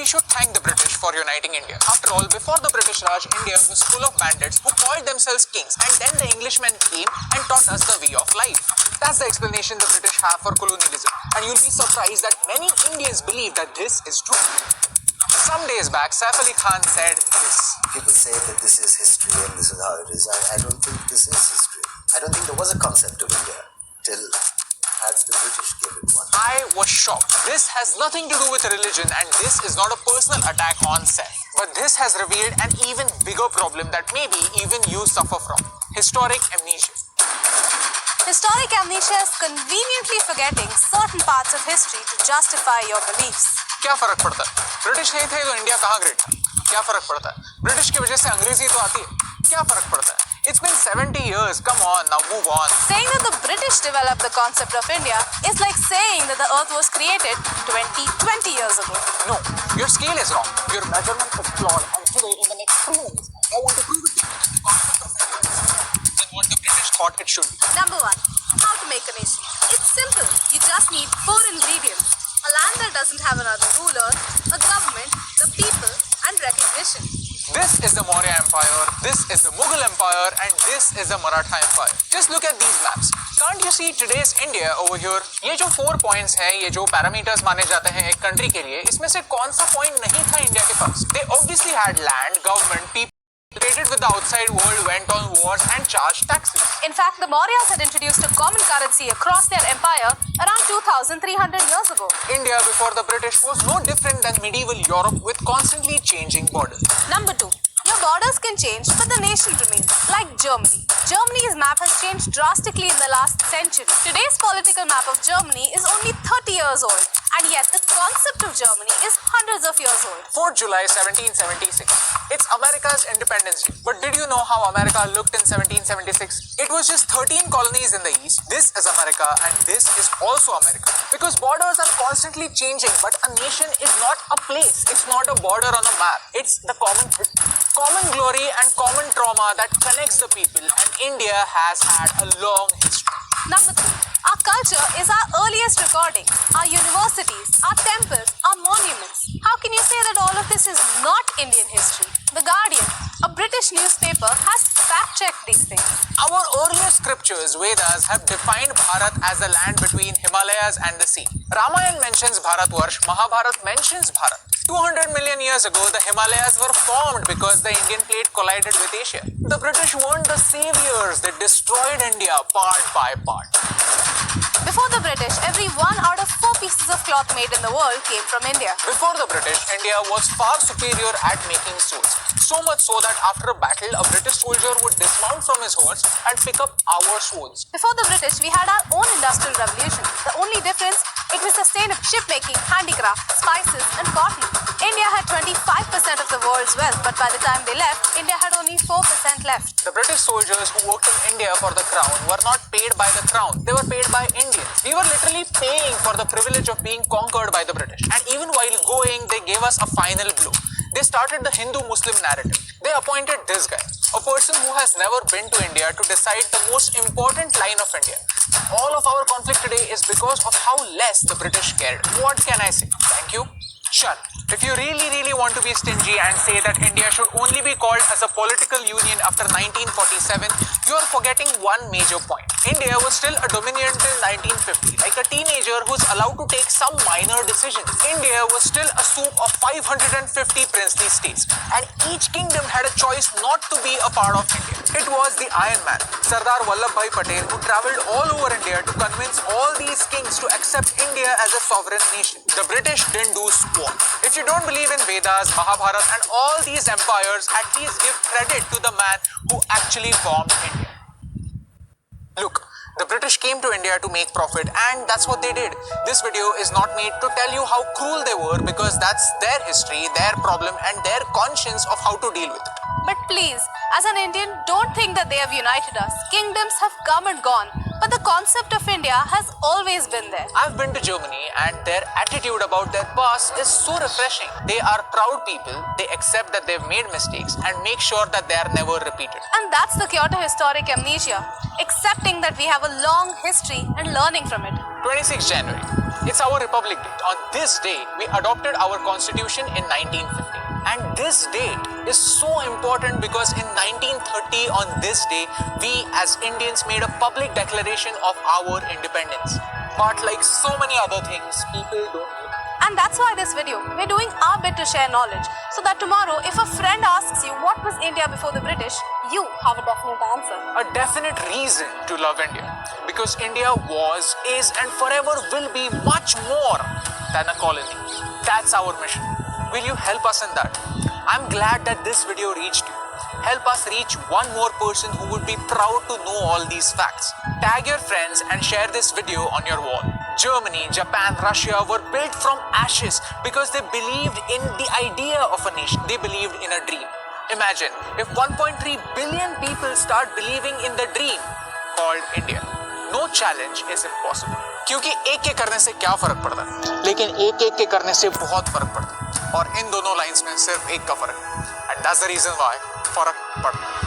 should thank the British for uniting India. After all, before the British Raj, India was full of bandits who called themselves kings, and then the Englishmen came and taught us the way of life. That's the explanation the British have for colonialism, and you'll be surprised that many Indians believe that this is true. Some days back, Saif Ali Khan said this. People say that this is history and this is how it is. I don't think this is history. I don't think there was a concept of India till perhaps the British gave it one. I was shocked. This has nothing to do with religion, and this is not a personal attack on Saif. But this has revealed an even bigger problem that maybe even you suffer from. Historic amnesia. Historic amnesia is conveniently forgetting certain parts of history to justify your beliefs. क्या फर्क पड़ता है? British नहीं थे तो India कहाँ great था? क्या फर्क पड़ता है? ब्रिटिश की वजह से अंग्रेजी तो आती है. क्या फर्क पड़ता है? It's been 70 years. Come on, now move on. Saying that the British developed the concept of India is like saying that the earth was created 20 years ago. No, your scale is wrong. Your measurement is flawed. And today, in the next 3 minutes, I want to prove it to you. The concept of India is different than what the British thought it should be. Number 1. How to make a nation. It's simple. You just need 4 ingredients. A land that doesn't have another ruler, a government, the people, and recognition. This is the Maurya Empire, this is the Mughal Empire, and this is the Maratha Empire. Just look at these maps. Can't you see today's India over here? ये जो 4 points है, ये जो parameters माने जाते हैं एक country के लिए, इसमें से कौन सा point नहीं था इंडिया के पास? They obviously had land, government, people. Traded with the outside world, went on wars and charged taxes. In fact, the Mauryas had introduced a common currency across their empire around 2,300 years ago. India before the British was no different than medieval Europe with constantly changing borders. Number 2. Your borders can change, but the nation remains, like Germany. Germany's map has changed drastically in the last century. Today's political map of Germany is only 30 years old, and yet the concept of Germany is hundreds of years old. 4th July 1776. It's America's independence day. But did you know how America looked in 1776? It was just 13 colonies in the east. This is America, and this is also America. Because borders are constantly changing, but a nation is not a place. It's not a border on a map. It's the common glory and common trauma that connects the people, and India has had a long history. Number 3. Our culture is our earliest recording. Our universities, our temples, our monuments. How can you say that all of this is not Indian history? The Guardian, a British newspaper, has fact-checked these things. Our earliest scriptures, Vedas, have defined Bharat as the land between Himalayas and the sea. Ramayana mentions Bharatvarsh, Mahabharata mentions Bharat. 200 million years ago, the Himalayas were formed because the Indian plate collided with Asia. The British weren't the saviors. They destroyed India part by part. Before the British, every 1 out of 4 pieces of cloth made in the world came from India. Before the British, India was far superior at making swords. So much so that after a battle, a British soldier would dismount from his horse and pick up our swords. Before the British, we had our own industrial revolution. The only difference, it was sustained shipmaking, handicraft, spices, and cotton. India had 25% of the world's wealth, but by the time they left, India had only 4% left. The British soldiers who worked in India for the crown were not paid by the crown. They were paid by Indians. We were literally paying for the privilege of being conquered by the British. And even while going, they gave us a final blow. They started the Hindu-Muslim narrative. They appointed this guy, a person who has never been to India, to decide the most important line of India. All of our conflict today is because of how less the British cared. What can I say? Thank you. Shut. If you really want to be stingy and say that India should only be called as a political union after 1947, you are forgetting one major point. India was still a dominion till 1950, like a teenager who's allowed to take some minor decisions. India was still a soup of 550 princely states, and each kingdom had a choice not to be a part of India. It was the Iron Man, Sardar Vallabhbhai Patel, who travelled all over India to convince all these kings to accept India as a sovereign nation. The British didn't do squat. If you don't believe in Vedas, Mahabharata, and all these empires, at least give credit to the man who actually formed India. Look, the British came to India to make profit, and that's what they did. This video is not made to tell you how cruel they were, because that's their history, their problem, and their conscience of how to deal with it. But please, as an Indian, don't think that they have united us. Kingdoms have come and gone, but the concept of India has always been there. I've been to Germany, and their attitude about their past is so refreshing. They are proud people, they accept that they've made mistakes, and make sure that they are never repeated. And that's the cure to historic amnesia, accepting that we have a long history and learning from it. 26 January. It's our Republic Day. On this day, we adopted our constitution in 1950. And this date is so important because in 1930 on this day, we as Indians made a public declaration of our independence. But like so many other things, people don't know. And that's why this video, we're doing our bit to share knowledge so that tomorrow if a friend asks you what was India before the British, you have a definite answer. A definite reason to love India. Because India was, is and forever will be much more than a colony. That's our mission. Will you help us in that? I'm glad that this video reached you. Help us reach one more person who would be proud to know all these facts. Tag your friends and share this video on your wall. Germany, Japan, Russia were built from ashes because they believed in the idea of a nation. They believed in a dream. Imagine if 1.3 billion people start believing in the dream called India. No challenge is impossible. क्योंकि एक के करने से क्या फर्क पड़ता है, लेकिन एक एक के करने से बहुत फर्क पड़ता है और इन दोनों लाइंस में सिर्फ एक का फर्क है. And that's the reason why फर्क पड़ता है.